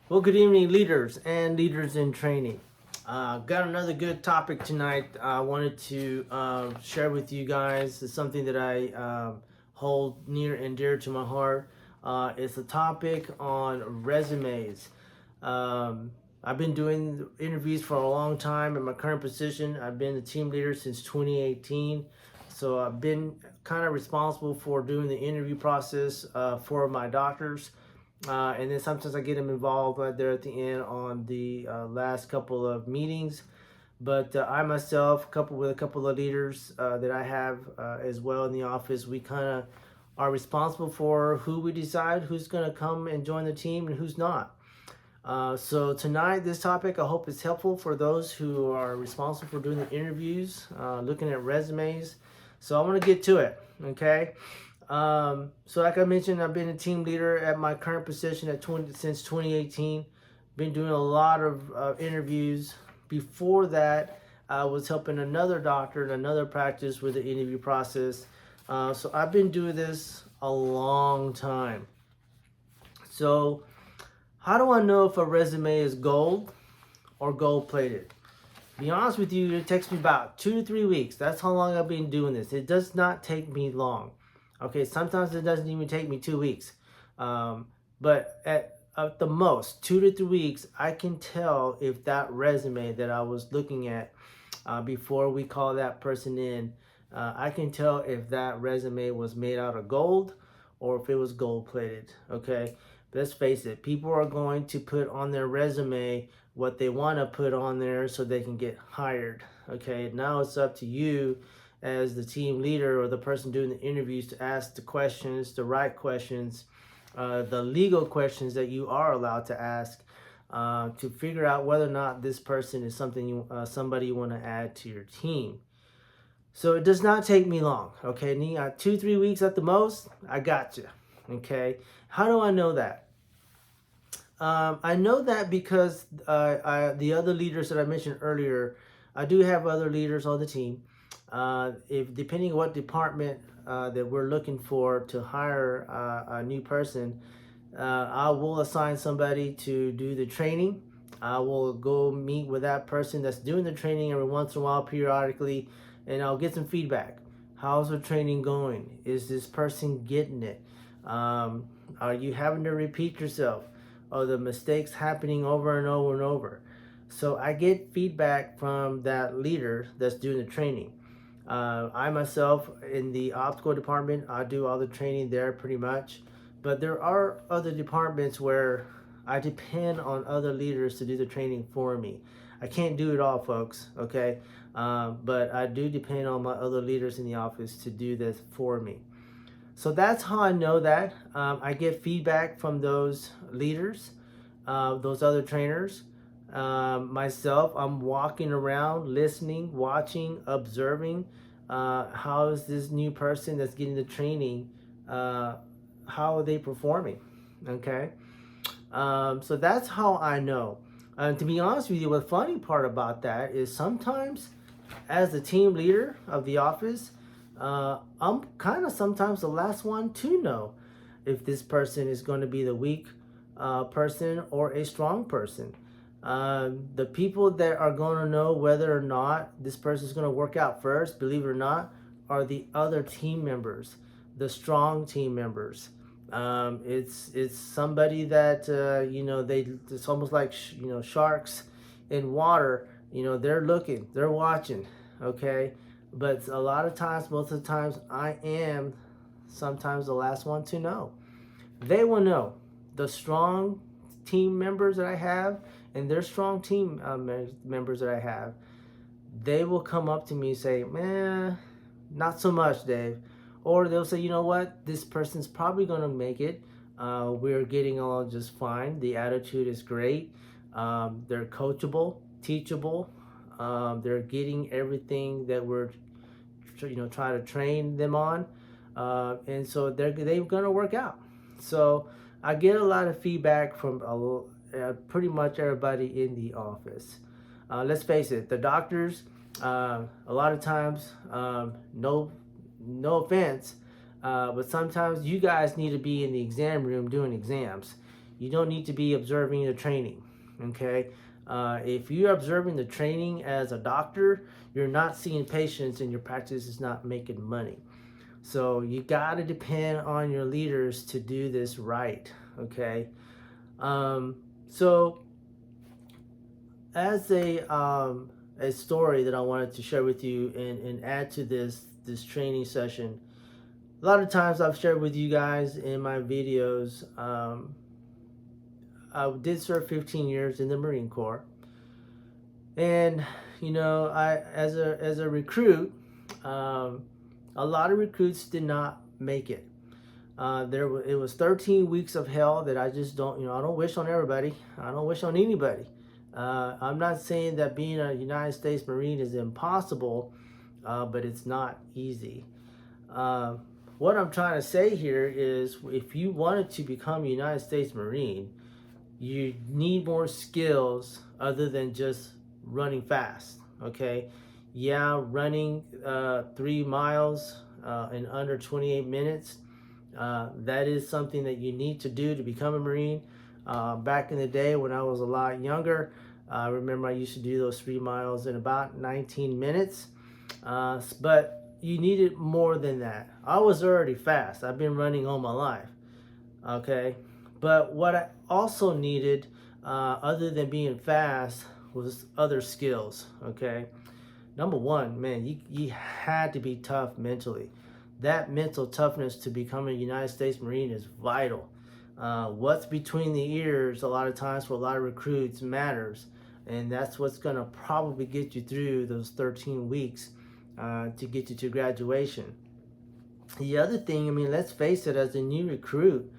Well, good evening, leaders and leaders in training. Got another good topic tonight. I wanted to share with you guys. It's something that I hold near and dear to my heart. It's a topic on resumes. I've been doing interviews for a long time in my current position. I've been the team leader since 2018. So I've been kind of responsible for doing the interview process for my doctors. And then sometimes I get them involved right there at the end on the last couple of meetings. But I myself, coupled with a couple of leaders that I have as well in the office, we kind of are responsible for who we decide who's going to come and join the team and who's not. So tonight, this topic, I hope is helpful for those who are responsible for doing the interviews, looking at resumes. So I want to get to it, okay? So like I mentioned, I've been a team leader at my current position since 2018. Been doing a lot of interviews. Before that, I was helping another doctor in another practice with the interview process. So I've been doing this a long time. So how do I know if a resume is gold or gold plated? Be honest with you, it takes me about 2 to 3 weeks. That's how long I've been doing this. It does not take me long. Okay, sometimes it doesn't even take me 2 weeks. But at the most, 2 to 3 weeks, I can tell if that resume that I was looking at before we call that person in, I can tell if that resume was made out of gold or if it was gold plated. Okay, let's face it, people are going to put on their resume what they want to put on there so they can get hired. Okay, now it's up to you as the team leader or the person doing the interviews to ask the questions, the right questions, the legal questions that you are allowed to ask to figure out whether or not this person is somebody you want to add to your team. So it does not take me long. Okay, 2-3 weeks at the most. I got you. Okay, how do I know that? I know that because the other leaders that I mentioned earlier, I do have other leaders on the team. If depending on what department that we're looking for to hire a new person, I will assign somebody to do the training. I will go meet with that person that's doing the training every once in a while, periodically, and I'll get some feedback. How's the training going? Is this person getting it? Are you having to repeat yourself? Are the mistakes happening over and over and over? So I get feedback from that leader that's doing the training. I myself, in the optical department, I do all the training there pretty much. But there are other departments where I depend on other leaders to do the training for me. I can't do it all, folks, okay? But I do depend on my other leaders in the office to do this for me. So that's how I know that. I get feedback from those leaders, those other trainers. Myself, I'm walking around, listening, watching, observing. How is this new person that's getting the training? How are they performing? Okay. So that's how I know. And to be honest with you, the funny part about that is sometimes, as the team leader of the office, I'm kind of sometimes the last one to know if this person is going to be the weak person or a strong person. The people that are going to know whether or not this person is going to work out first, believe it or not, are the other team members, the strong team members. It's somebody that it's almost like sharks in water. They're looking, they're watching. Okay, but a lot of times, most of the times, I am sometimes the last one to know. They will know. The strong team members that I have and their strong team members that I have, they will come up to me and say, man, not so much, Dave. Or they'll say, you know what, this person's probably going to make it. We're getting along just fine. The attitude is great. They're coachable, teachable. They're getting everything that we're trying to train them on. And so they're going to work out. So I get a lot of feedback from pretty much everybody in the office. Let's face it, the doctors, a lot of times, no offense, but sometimes you guys need to be in the exam room doing exams. You don't need to be observing the training, okay? If you're observing the training as a doctor, you're not seeing patients and your practice is not making money. So you got to depend on your leaders to do this right, okay? So as a story that I wanted to share with you and add to this training session, a lot of times I've shared with you guys in my videos, I did serve 15 years in the Marine Corps, and you know, I as a recruit, a lot of recruits did not make it. It was 13 weeks of hell that I just don't, I don't wish on everybody. I don't wish on anybody. I'm not saying that being a United States Marine is impossible, but it's not easy. What I'm trying to say here is, if you wanted to become a United States Marine, you need more skills other than just running fast, okay? Yeah, running 3 miles in under 28 minutes, that is something that you need to do to become a Marine. Back in the day when I was a lot younger, I remember I used to do those 3 miles in about 19 minutes, but you needed more than that. I was already fast. I've been running all my life, okay? But what I also needed, other than being fast, was other skills, okay? Number one, man, you had to be tough mentally. That mental toughness to become a United States Marine is vital. What's between the ears, a lot of times for a lot of recruits, matters. And that's what's going to probably get you through those 13 weeks to get you to graduation. The other thing, I mean, let's face it, as a new recruit,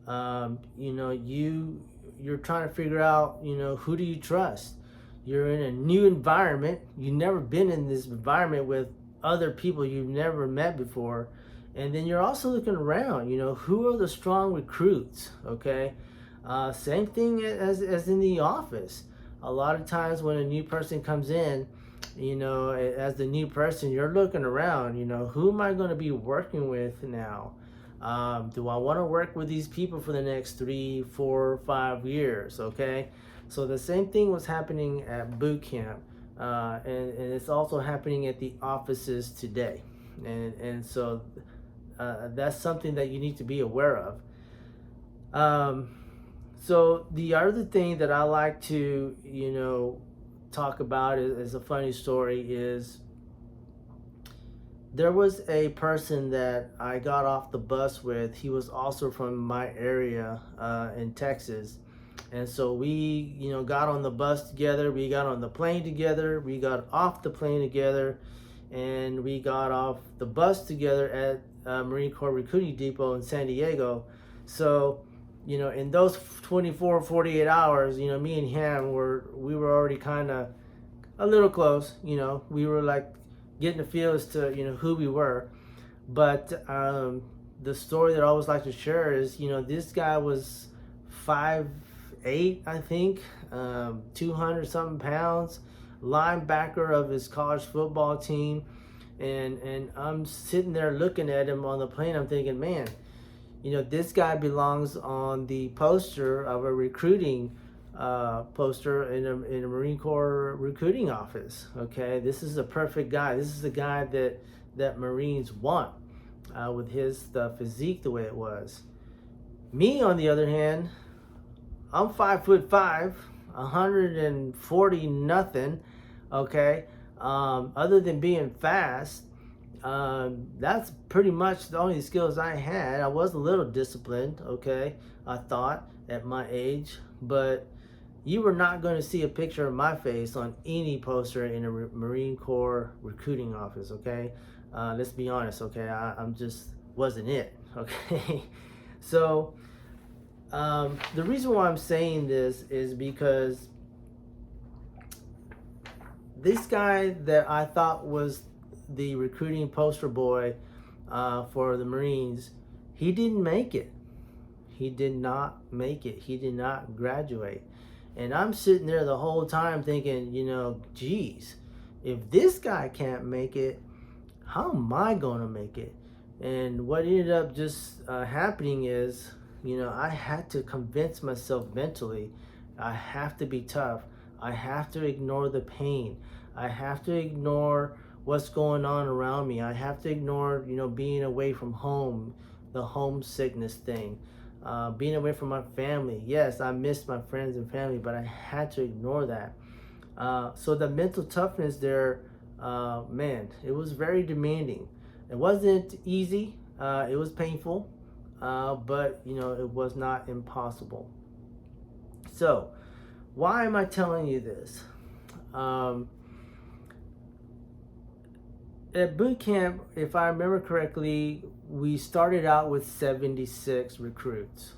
you know, you're trying to figure out, you know, who do you trust? You're in a new environment. You've never been in this environment with other people you've never met before. And then you're also looking around, you know, who are the strong recruits, okay? Same thing as in the office. A lot of times when a new person comes in, you know, as the new person, you're looking around, you know, who am I going to be working with now? Do I want to work with these people for the next 3, 4, 5 years, okay? So the same thing was happening at boot camp, and it's also happening at the offices today. And so that's something that you need to be aware of. So the other thing that I like to, you know, talk about is a funny story is, there was a person that I got off the bus with. He was also from my area in Texas. And so we, you know, got on the bus together. We got on the plane together. We got off the plane together. And we got off the bus together at Marine Corps Recruiting Depot in San Diego. So, you know, in those 24, 48 hours, you know, me and him we were already kind of a little close. You know, we were like getting the feel as to, you know, who we were. But the story that I always like to share is, you know, this guy was 5'8", I think, 200 something pounds, linebacker of his college football team. And I'm sitting there looking at him on the plane. I'm thinking, man, you know, this guy belongs on the poster of a recruiting poster in a Marine Corps recruiting office. Okay, this is a perfect guy. This is the guy that Marines want, with his physique the way it was. Me, on the other hand, I'm 5'5", 140 nothing. Okay, other than being fast, that's pretty much the only skills I had. I was a little disciplined, okay, I thought, at my age, but you were not going to see a picture of my face on any poster in a Marine Corps recruiting office, okay? Let's be honest, okay? I'm just wasn't it, okay? So the reason why I'm saying this is because this guy that I thought was the recruiting poster boy for the Marines, he didn't make it. He did not make it. He did not graduate. And I'm sitting there the whole time thinking, you know, geez, if this guy can't make it, how am I going to make it? And what ended up just happening is I had to convince myself mentally, I have to be tough. I have to ignore the pain. I have to ignore what's going on around me. I have to ignore, being away from home, the homesickness thing, being away from my family. Yes, I missed my friends and family, but I had to ignore that. So the mental toughness there, man, it was very demanding. It wasn't easy. It was painful, but it was not impossible. So, why am I telling you this? Um, at boot camp, if I remember correctly, we started out with 76 recruits.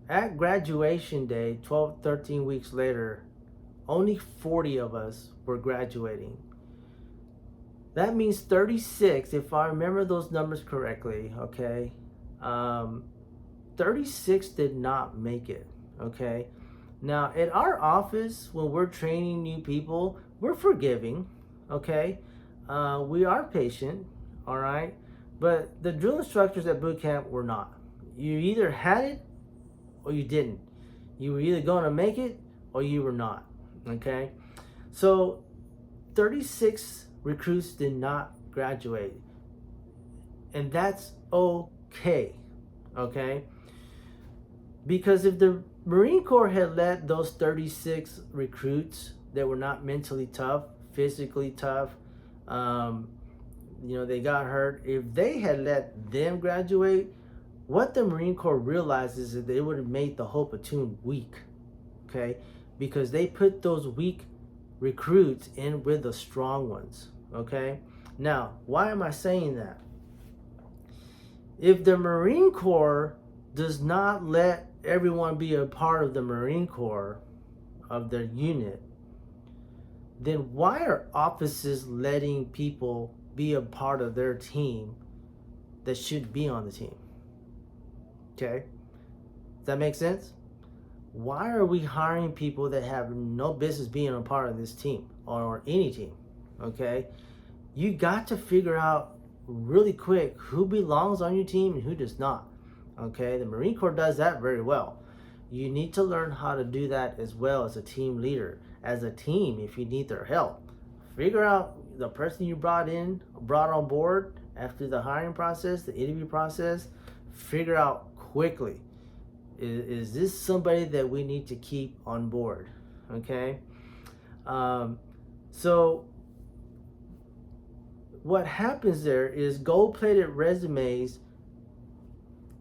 At graduation day, 12, 13 weeks later, only 40 of us were graduating. That means 36, if I remember those numbers correctly, okay? 36 did not make it, okay? Now, at our office, when we're training new people, we're forgiving, okay? We are patient, all right? But the drill instructors at boot camp were not. You either had it or you didn't. You were either going to make it or you were not, okay? So 36 recruits did not graduate, and that's okay, okay? Because if the Marine Corps had let those 36 recruits that were not mentally tough, physically tough, they got hurt, if they had let them graduate, what the Marine Corps realizes is that they would have made the whole platoon weak, okay? Because they put those weak recruits in with the strong ones, okay? Now, why am I saying that? If the Marine Corps does not let everyone be a part of the Marine Corps, of their unit, then why are offices letting people be a part of their team that should be on the team? Okay? Does that make sense? Why are we hiring people that have no business being a part of this team or any team? Okay? You got to figure out really quick who belongs on your team and who does not. Okay? The Marine Corps does that very well. You need to learn how to do that as well as a team leader. As a team, if you need their help, figure out the person you brought on board after the hiring process, the interview process. Figure out quickly, is this somebody that we need to keep on board? Okay? So what happens there is gold-plated resumes,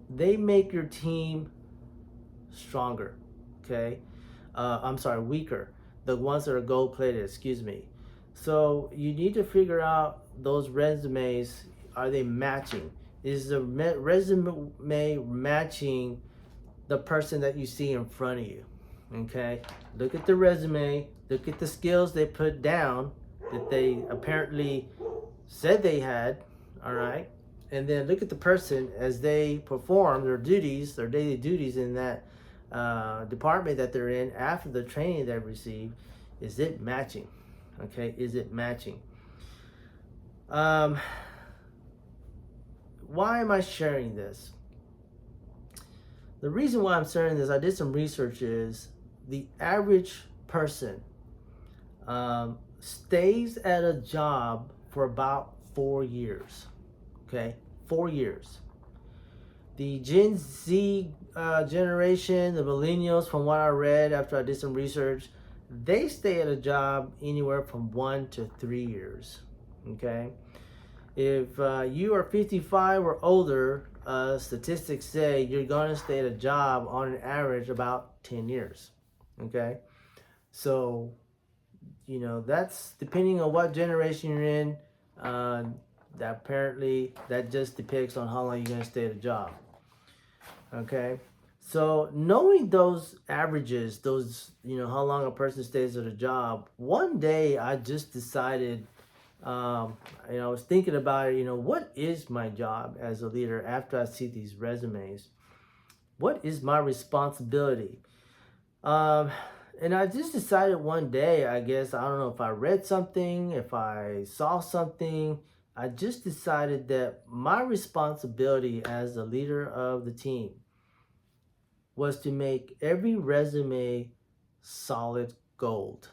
they make your team stronger, okay? Weaker. The ones that are gold-plated, excuse me. So you need to figure out those resumes, are they matching? Is the resume matching the person that you see in front of you? Okay, look at the resume, look at the skills they put down that they apparently said they had, all right? And then look at the person as they perform their duties, their daily duties in that department that they're in after the training they've received. Is it matching? Okay, is it matching? Why am I sharing this? The reason why I'm sharing this, I did some research, is the average person stays at a job for about 4 years. Okay, 4 years. The Gen Z generation, the millennials, from what I read after I did some research, they stay at a job anywhere from 1 to 3 years. Okay, if you are 55 or older, statistics say you're going to stay at a job on an average about 10 years. Okay, so that's depending on what generation you're in. That apparently that just depicts on how long you're going to stay at a job. Okay, so knowing those averages, those how long a person stays at a job, one day I just decided, I was thinking about it, what is my job as a leader after I see these resumes? What is my responsibility? And I just decided one day, I guess, I don't know if I read something, if I saw something, I just decided that my responsibility as the leader of the team was to make every resume solid gold.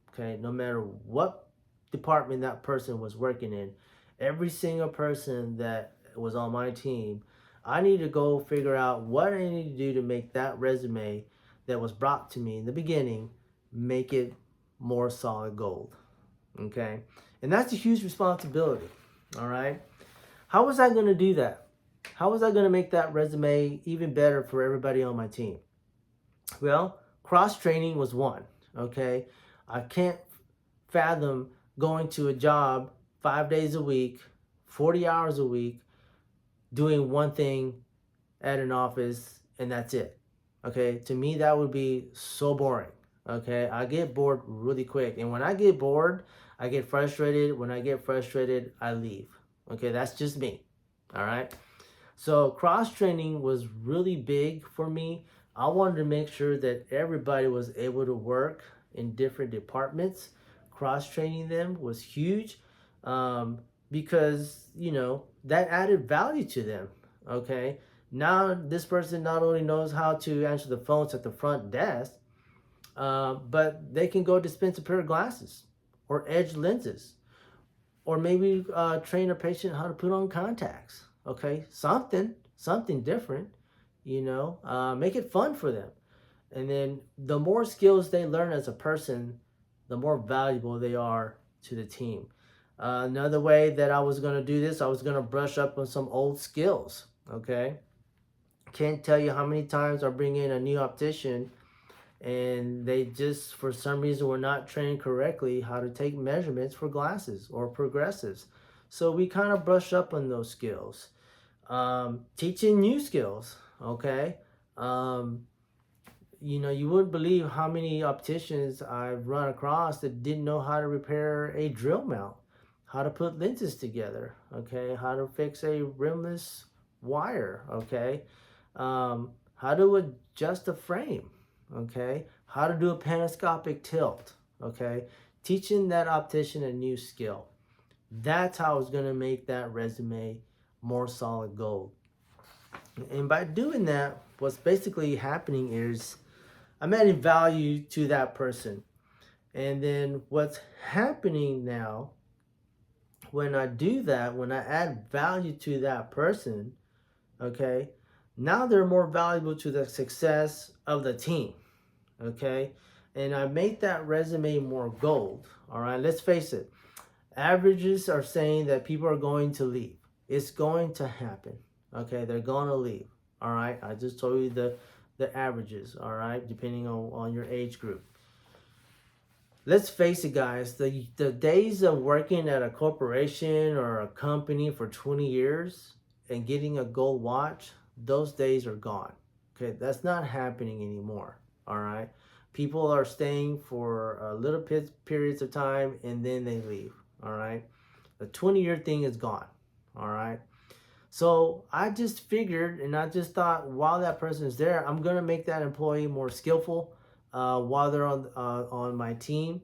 Okay, no matter what department that person was working in, every single person that was on my team, I need to go figure out what I need to do to make that resume that was brought to me in the beginning, make it more solid gold. Okay, and that's a huge responsibility. All right, how was I going to do that? How was I going to make that resume even better for everybody on my team? Well, cross training was one. Okay, I can't fathom going to a job 5 days a week, 40 hours a week, doing one thing at an office, and that's it. Okay, to me, that would be so boring. Okay, I get bored really quick. And when I get bored, I get frustrated. When I get frustrated, I leave. Okay, that's just me. All right. So cross training was really big for me. I wanted to make sure that everybody was able to work in different departments. Cross training them was huge because, that added value to them. Okay. Now, this person not only knows how to answer the phones at the front desk, but they can go dispense a pair of glasses or edge lenses or maybe train a patient how to put on contacts. Okay, something different, make it fun for them. And then the more skills they learn as a person, the more valuable they are to the team. Another way that I was going to do this, I was going to brush up on some old skills. Okay, can't tell you how many times I bring in a new optician and they just, for some reason, were not trained correctly how to take measurements for glasses or progressives. So we kind of brush up on those skills. Teaching new skills, okay? You wouldn't believe how many opticians I've run across that didn't know how to repair a drill mount, how to put lenses together, okay? How to fix a rimless wire, okay? How to adjust a frame, okay? How to do a panoscopic tilt, okay? Teaching that optician a new skill. That's how I was going to make that resume more solid gold. And by doing that, what's basically happening is I'm adding value to that person. And then what's happening now, when I do that, when I add value to that person, okay, now they're more valuable to the success of the team. Okay, and I make that resume more gold. All right, let's face it, averages are saying that people are going to leave. It's going to happen. Okay, they're going to leave. All right, I just told you the averages. All right, depending on your age group. Let's face it, guys, the days of working at a corporation or a company for 20 years and getting a gold watch, those days are gone. Okay, that's not happening anymore. All right, people are staying for a little periods of time and then they leave. All right, the 20-year thing is gone. All right, so I just figured and I just thought while that person is there, I'm gonna make that employee more skillful while they're on my team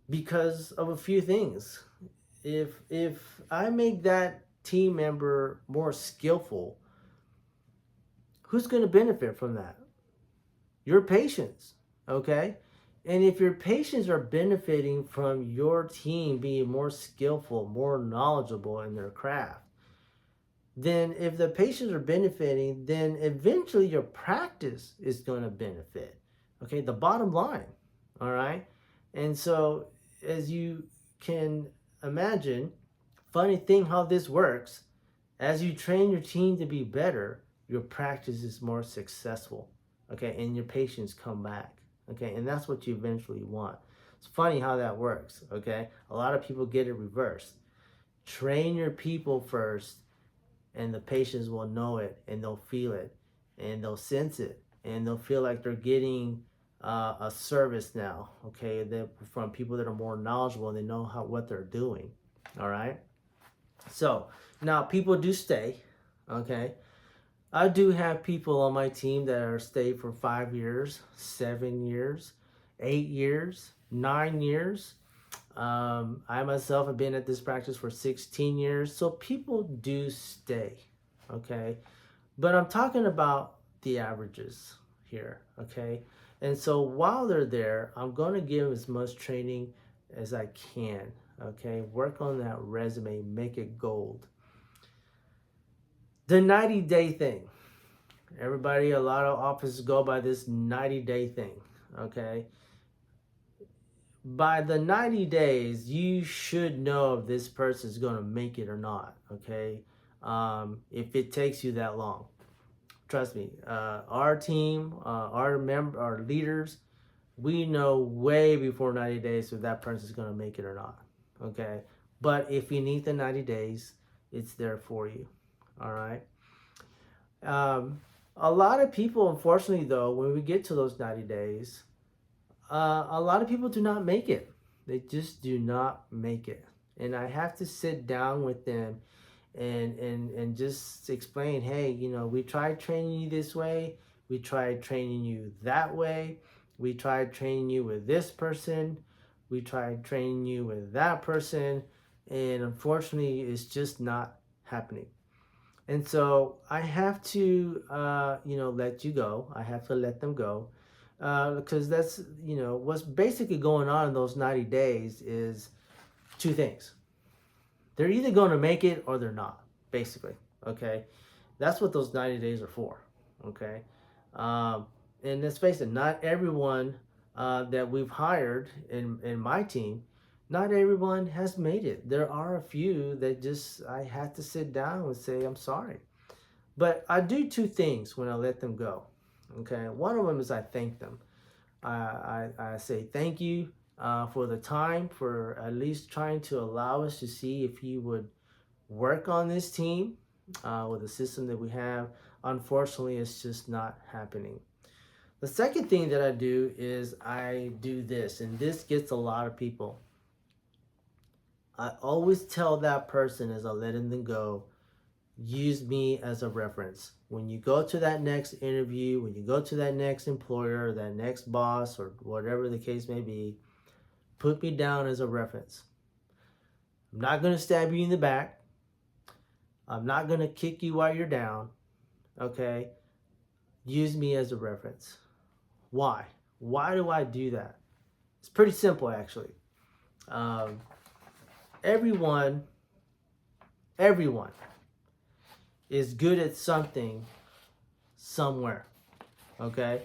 because of a few things. If I make that team member more skillful, who's going to benefit from that? Your patients, okay? And if your patients are benefiting from your team being more skillful, more knowledgeable in their craft, then if the patients are benefiting, then eventually your practice is going to benefit. Okay, the bottom line, all right? And so as you can imagine, funny thing how this works, as you train your team to be better, your practice is more successful, okay? And your patients come back, okay? And that's what you eventually want. It's funny how that works, okay? A lot of people get it reversed. Train your people first, and the patients will know it, and they'll feel it, and they'll sense it, and they'll feel like they're getting a service now, okay, from people that are more knowledgeable and they know what they're doing, all right? So now people do stay, okay? I do have people on my team that are stay for 5 years, 7 years, 8 years, 9 years. I myself have been at this practice for 16 years, so people do stay, okay? But I'm talking about the averages here, okay? And so while they're there, I'm going to give as much training as I can, okay? Work on that resume, make it gold. The 90-day thing. Everybody, a lot of offices go by this 90-day thing, okay? By the 90 days, you should know if this person is going to make it or not, okay? If it takes you that long. Trust me, our team, our leaders, we know way before 90 days if that person is going to make it or not, okay? But if you need the 90 days, it's there for you, all right? A lot of people, unfortunately, though, when we get to those 90 days, a lot of people do not make it. They just do not make it. And I have to sit down with them and just explain, hey, you know, we tried training you this way. We tried training you that way. We tried training you with this person. We tried training you with that person. And unfortunately, it's just not happening. And so I have to, let you go. I have to let them go. Because that's, what's basically going on in those 90 days is two things. They're either going to make it or they're not, basically. Okay. That's what those 90 days are for. Okay. And let's face it, not everyone that we've hired in my team, not everyone has made it. There are a few that just, I had to sit down and say, I'm sorry. But I do two things when I let them go. Okay. One of them is I thank them. I say thank you for the time, for at least trying to allow us to see if you would work on this team with the system that we have. Unfortunately, it's just not happening. The second thing that I do is I do this, and this gets a lot of people. I always tell that person as I'm letting them go, use me as a reference. When you go to that next interview, when you go to that next employer, that next boss, or whatever the case may be, put me down as a reference. I'm not going to stab you in the back. I'm not going to kick you while you're down. Okay? Use me as a reference. Why? Why do I do that? It's pretty simple, actually. Everyone is good at something somewhere. Okay?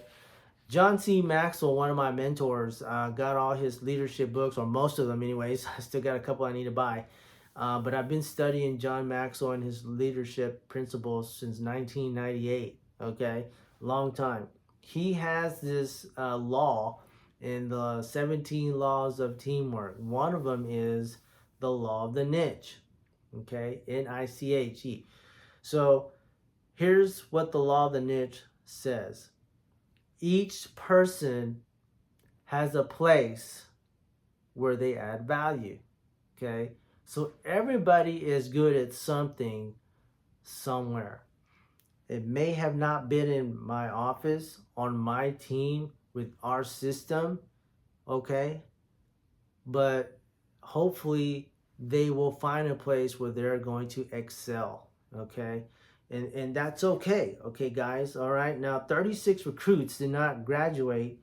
John C. Maxwell, one of my mentors, got all his leadership books, or most of them anyways. I still got a couple I need to buy. But I've been studying John Maxwell and his leadership principles since 1998. Okay? Long time. He has this law in the 17 laws of teamwork. One of them is the law of the niche. Okay? N-I-C-H-E. So here's what the law of the niche says. Each person has a place where they add value. Okay? So everybody is good at something somewhere. It may have not been in my office, on my team, with our system, okay? But hopefully they will find a place where they're going to excel, okay? And that's okay, guys, all right? Now, 36 recruits did not graduate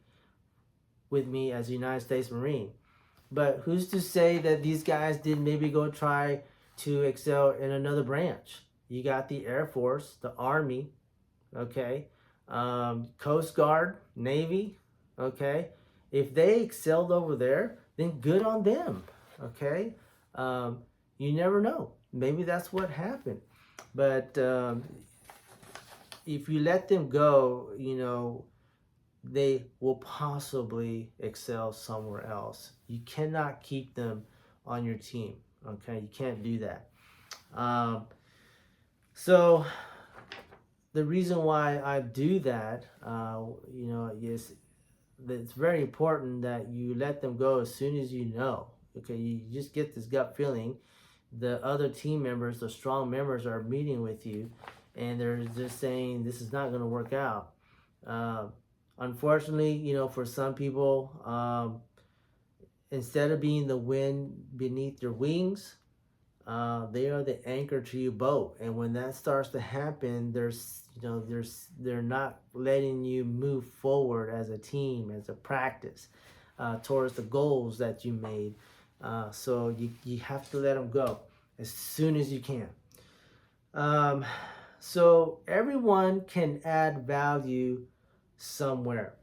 with me as a United States Marine. But who's to say that these guys didn't maybe go try to excel in another branch? You got the Air Force, the Army, okay? Coast Guard, Navy, okay? If they excelled over there, then good on them, okay? You never know. Maybe that's what happened. But if you let them go, they will possibly excel somewhere else. You cannot keep them on your team, okay? You can't do that. So the reason why I do that, is that it's very important that you let them go as soon as you know, okay? You just get this gut feeling. The other team members, the strong members, are meeting with you, and they're just saying, this is not going to work out. Unfortunately, for some people, instead of being the wind beneath your wings, they are the anchor to your boat. And when that starts to happen, they're not letting you move forward as a team, as a practice, towards the goals that you made. So you have to let them go as soon as you can. So everyone can add value somewhere.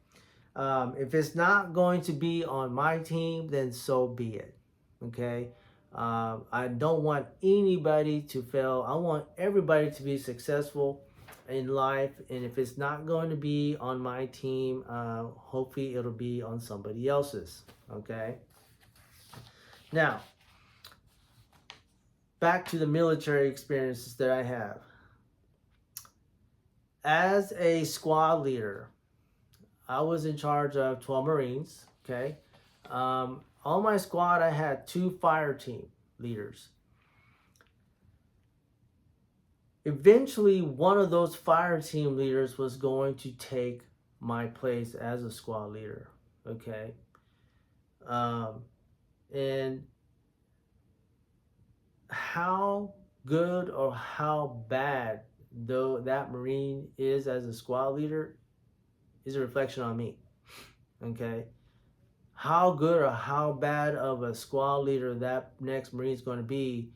If it's not going to be on my team, then so be it. Okay. I don't want anybody to fail. I want everybody to be successful in life. And if it's not going to be on my team, hopefully it'll be on somebody else's. Okay. Now, back to the military experiences that I have. As a squad leader, I was in charge of 12 Marines. Okay. On my squad, I had 2 fire team leaders. Eventually, one of those fire team leaders was going to take my place as a squad leader. Okay. And how good or how bad though that Marine is as a squad leader is a reflection on me. Okay. How good or how bad of a squad leader that next Marine is going to be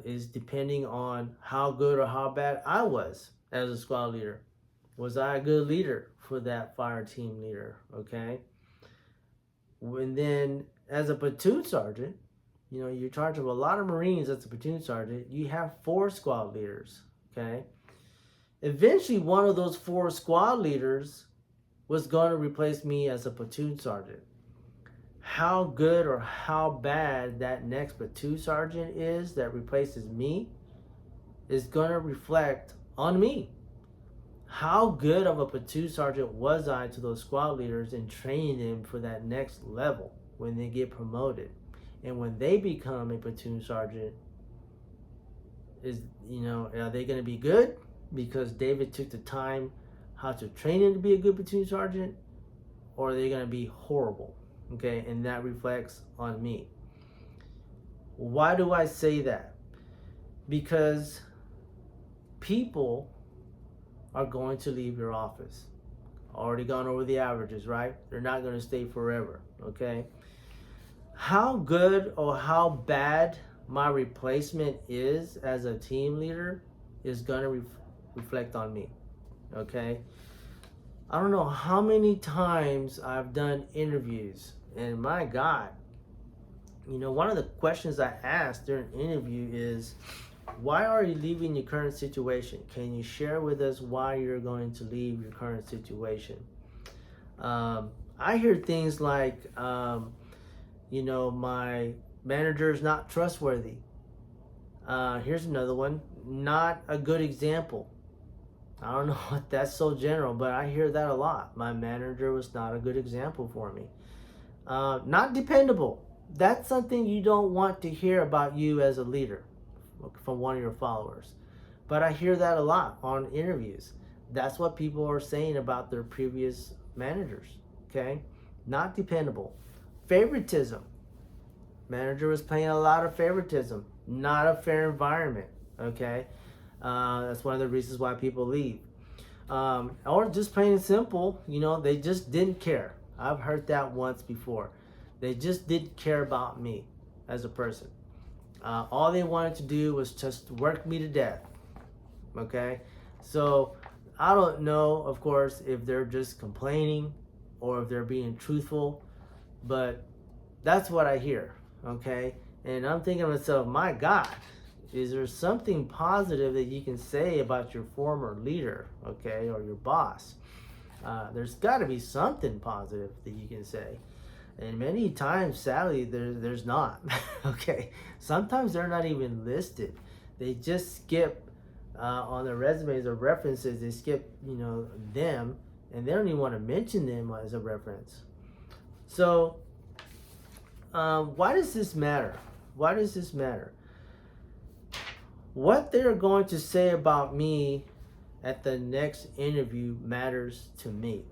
is depending on how good or how bad I was as a squad leader. Was I a good leader for that fire team leader? Okay. And then as a platoon sergeant, you're in charge of a lot of Marines as a platoon sergeant. You have 4 squad leaders. Okay. Eventually, one of those 4 squad leaders was going to replace me as a platoon sergeant. How good or how bad that next platoon sergeant is that replaces me is going to reflect on me. How good of a platoon sergeant was I to those squad leaders in training them for that next level when they get promoted? And when they become a platoon sergeant, are they going to be good because David took the time how to train him to be a good platoon sergeant, or are they going to be horrible? Okay, and that reflects on me. Why do I say that? Because people are going to leave your office. Already gone over the averages, right? They're not going to stay forever, okay? How good or how bad my replacement is as a team leader is going to reflect on me, okay? I don't know how many times I've done interviews, and my God, one of the questions I asked during an interview is, why are you leaving your current situation? Can you share with us why you're going to leave your current situation? I hear things like, my manager is not trustworthy. Here's another one, not a good example. I don't know if that's so general, but I hear that a lot. My manager was not a good example for me. Not dependable. That's something you don't want to hear about you as a leader from one of your followers. But I hear that a lot on interviews. That's what people are saying about their previous managers. Okay? Not dependable. Favoritism. Manager was playing a lot of favoritism. Not a fair environment. Okay? That's one of the reasons why people leave. Or just plain and simple, they just didn't care. I've heard that once before. They just didn't care about me as a person. All they wanted to do was just work me to death. Okay? So I don't know, of course, if they're just complaining or if they're being truthful, but that's what I hear. Okay? And I'm thinking to myself, my God, is there something positive that you can say about your former leader, okay, or your boss? There's got to be something positive that you can say. And many times, sadly, there's not. Okay, sometimes they're not even listed. They just skip on their resumes or references. They skip, them, and they don't even want to mention them as a reference. So, why does this matter? Why does this matter? What they're going to say about me at the next interview matters to me.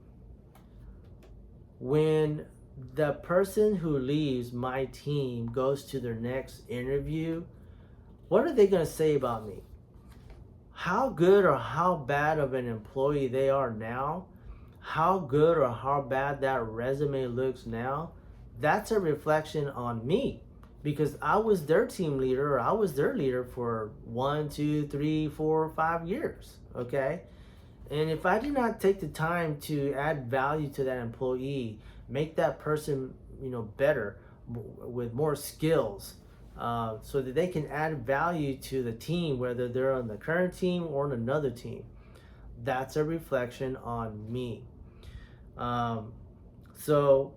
When the person who leaves my team goes to their next interview, what are they going to say about me? How good or how bad of an employee they are now, how good or how bad that resume looks now, that's a reflection on me, because I was their team leader, or I was their leader for 1, 2, 3, 4, 5 years. Okay. And if I did not take the time to add value to that employee, make that person, better, with more skills, so that they can add value to the team, whether they're on the current team or on another team, that's a reflection on me. So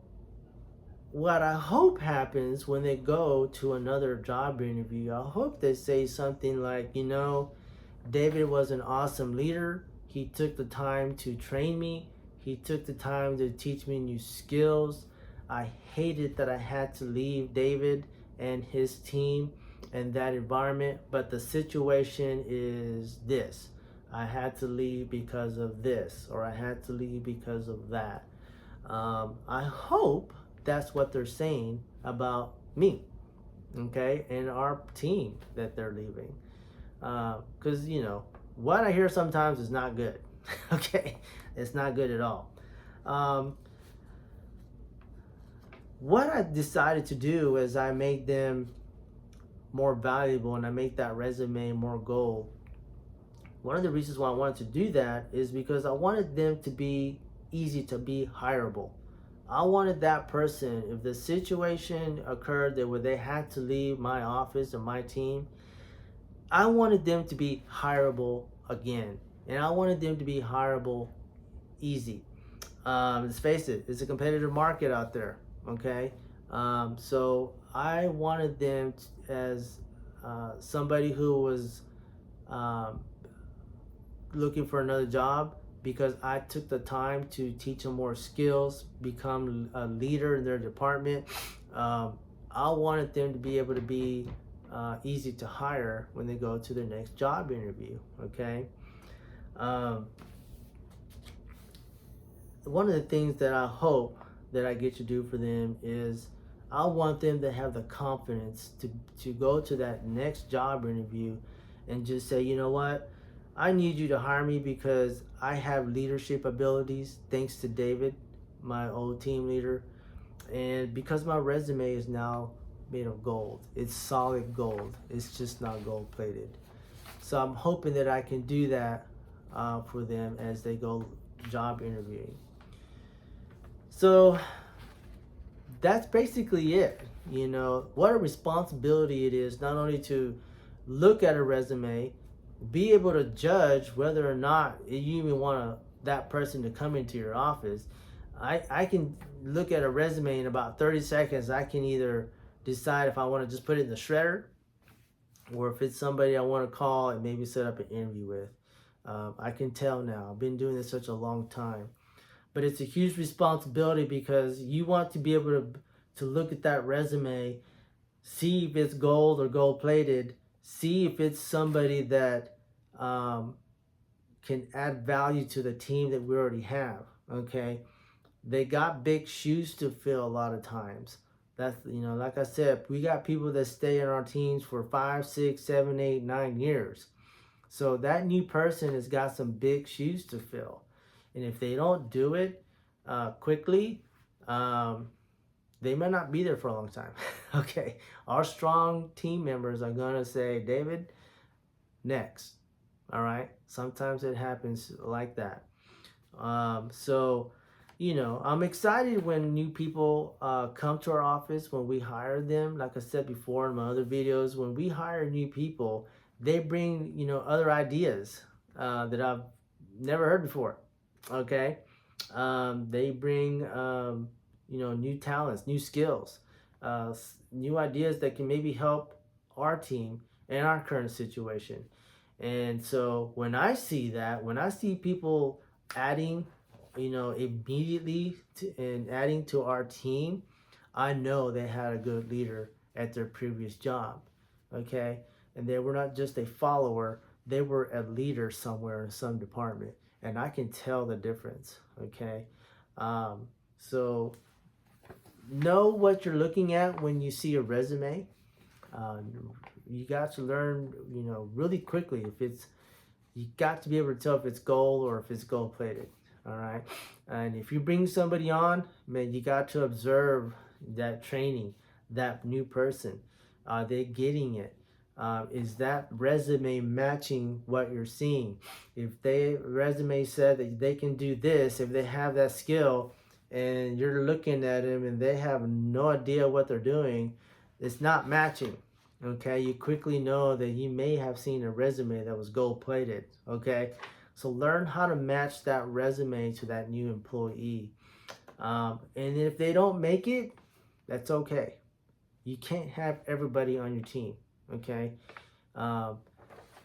what I hope happens when they go to another job interview, I hope they say something like, David was an awesome leader. He took the time to train me. He took the time to teach me new skills. I hated that I had to leave David and his team and that environment, but the situation is this. I had to leave because of this, or I had to leave because of that. I hope that's what they're saying about me, okay, and our team that they're leaving. Because, what I hear sometimes is not good. Okay, it's not good at all. What I decided to do is I made them more valuable and I make that resume more gold. One of the reasons why I wanted to do that is because I wanted them to be easy to be hireable. I wanted that person, if the situation occurred that where they had to leave my office or my team, I wanted them to be hireable again. And I wanted them to be hireable easy. Let's face it, it's a competitive market out there, okay? So I wanted them as somebody who was looking for another job, because I took the time to teach them more skills, become a leader in their department. I wanted them to be able to be easy to hire when they go to their next job interview, okay? One of the things that I hope that I get to do for them is I want them to have the confidence to go to that next job interview and just say, you know what? I need you to hire me because I have leadership abilities, thanks to David, my old team leader, and because my resume is now made of gold. It's solid gold. It's just not gold plated. So I'm hoping that I can do that for them as they go job interviewing. So that's basically it. What a responsibility it is not only to look at a resume, be able to judge whether or not you even want that person to come into your office. I can look at a resume in about 30 seconds. I can either decide if I want to just put it in the shredder, or if it's somebody I want to call and maybe set up an interview with. I can tell now. I've been doing this such a long time. But it's a huge responsibility, because you want to be able to look at that resume, see if it's gold or gold plated, see if it's somebody that can add value to the team that we already have, okay? They got big shoes to fill a lot of times. That's, like I said, we got people that stay in our teams for 5, 6, 7, 8, 9 years. So that new person has got some big shoes to fill. And if they don't do it quickly, they might not be there for a long time. Okay, our strong team members are gonna say, David, next. All right, sometimes it happens like that. So, I'm excited when new people come to our office, when we hire them. Like I said before in my other videos, when we hire new people, they bring, other ideas that I've never heard before. Okay, they bring new talents, new skills, new ideas that can maybe help our team in our current situation. And so when I see that, when I see people adding, immediately and adding to our team, I know they had a good leader at their previous job. Okay, and they were not just a follower, they were a leader somewhere in some department, and I can tell the difference. Okay, so know what you're looking at when you see a resume. You got to learn, really quickly if it's, you got to be able to tell if it's gold or if it's gold plated. All right. And if you bring somebody on, man, you got to observe that training, that new person. Are they getting it? Is that resume matching what you're seeing? If they resume said that they can do this, if they have that skill, and you're looking at them and they have no idea what they're doing, it's not matching. Okay, you quickly know that you may have seen a resume that was gold plated. Okay, so learn how to match that resume to that new employee. And if they don't make it, that's okay. You can't have everybody on your team. Okay,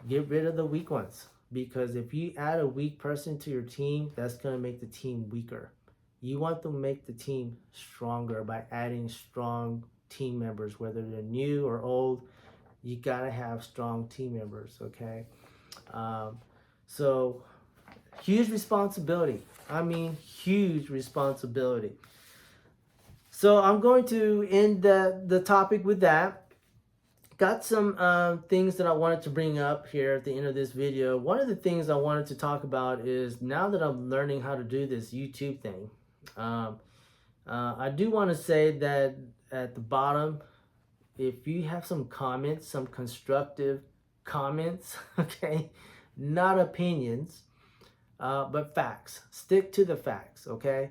get rid of the weak ones, because if you add a weak person to your team, that's going to make the team weaker. You want to make the team stronger by adding strong team members, whether they're new or old. You gotta have strong team members. Okay, so huge responsibility. I mean, huge responsibility. So I'm going to end the topic with that. Got some things that I wanted to bring up here at the end of this video. One of the things I wanted to talk about is, now that I'm learning how to do this YouTube thing, I do want to say that at the bottom, if you have some comments, some constructive comments, okay, not opinions, but facts. Stick to the facts, okay?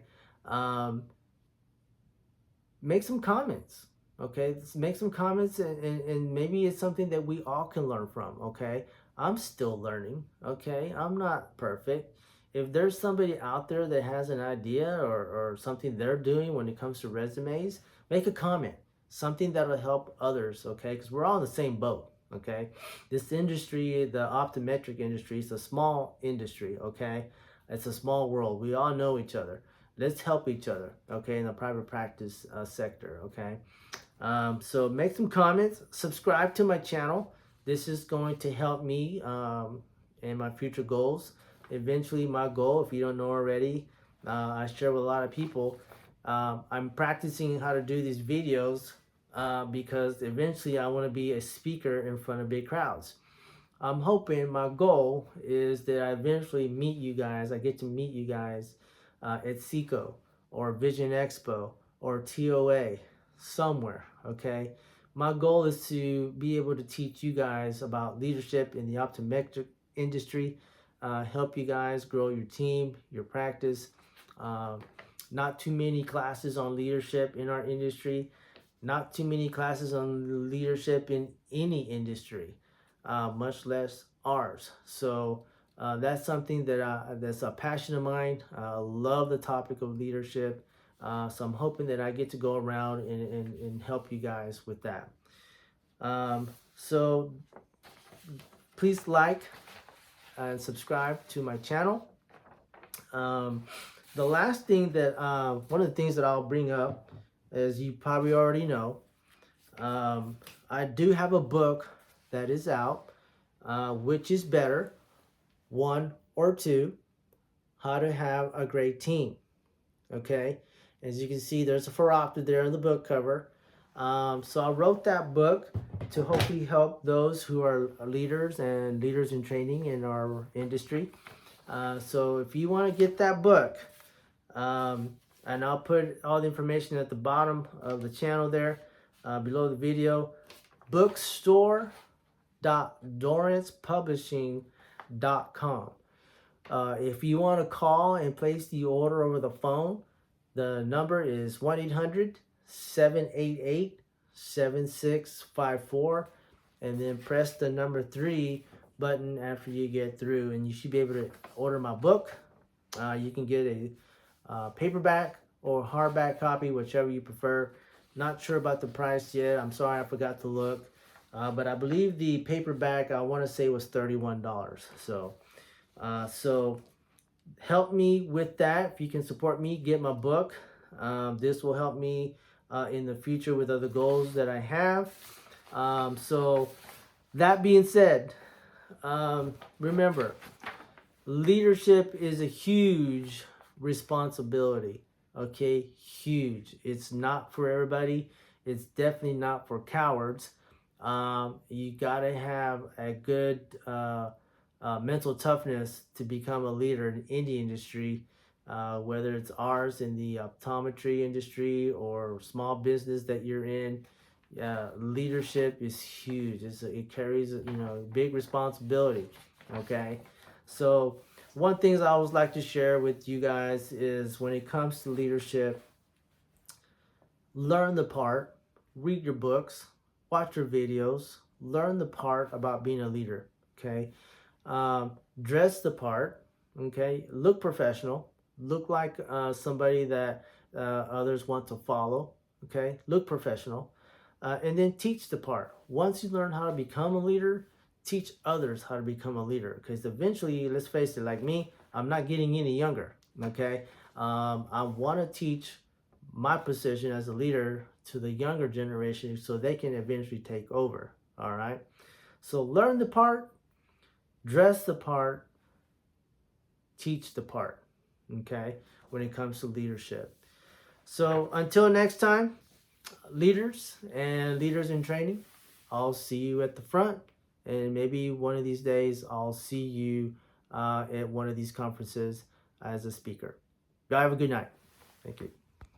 Make some comments, okay? Make some comments, and maybe it's something that we all can learn from, okay? I'm still learning, okay? I'm not perfect. If there's somebody out there that has an idea or something they're doing when it comes to resumes, make a comment. Something that'll help others, okay? Because we're all in the same boat, okay? This industry, the optometric industry, is a small industry, okay? It's a small world. We all know each other. Let's help each other, okay, in the private practice sector, okay? So make some comments. Subscribe to my channel. This is going to help me in my future goals. Eventually, my goal, if you don't know already, I share with a lot of people. I'm practicing how to do these videos because eventually I want to be a speaker in front of big crowds. I'm hoping, my goal is that I eventually meet you guys. I get to meet you guys at SECO or Vision Expo or TOA somewhere, okay? My goal is to be able to teach you guys about leadership in the optometric industry, help you guys grow your team, your practice. Not too many classes on leadership in our industry, not too many classes on leadership in any industry, much less ours. So that's something that that's a passion of mine. I love the topic of leadership. So I'm hoping that I get to go around and help you guys with that. So please like and subscribe to my channel. The last thing that, one of the things that I'll bring up, as you probably already know, I do have a book that is out, which is better, 1 or 2, how to have a great team. Okay, as you can see, there's a phoropter there on the book cover. So I wrote that book to hopefully help those who are leaders and leaders in training in our industry. So if you want to get that book, and I'll put all the information at the bottom of the channel there, below the video, bookstore.dorancepublishing.com. If you want to call and place the order over the phone, the number is 1-800-788-7654, and then press the number 3 button after you get through, and you should be able to order my book. You can get a paperback or hardback copy, whichever you prefer. Not sure about the price yet. I'm sorry, I forgot to look. But I believe the paperback, I want to say, was $31. So help me with that. If you can support me, get my book. This will help me in the future with other goals that I have. So that being said, remember, leadership is a huge responsibility. Okay, huge. It's not for everybody. It's definitely not for cowards. You gotta have a good mental toughness to become a leader in any industry, whether it's ours in the optometry industry or small business that you're in. Leadership is huge. It carries big responsibility. Okay, so one thing I always like to share with you guys is when it comes to leadership, learn the part, read your books, watch your videos, learn the part about being a leader. Okay, dress the part. Okay, look professional, look like somebody that others want to follow. Okay, look professional, and then teach the part. Once you learn how to become a leader, teach others how to become a leader. Because eventually, let's face it, like me, I'm not getting any younger. Okay, I want to teach my position as a leader to the younger generation so they can eventually take over. All right, so learn the part, dress the part, teach the part. Okay, when it comes to leadership. So until next time, leaders and leaders in training, I'll see you at the front, and maybe one of these days I'll see you at one of these conferences as a speaker. Y'all have a good night. Thank you.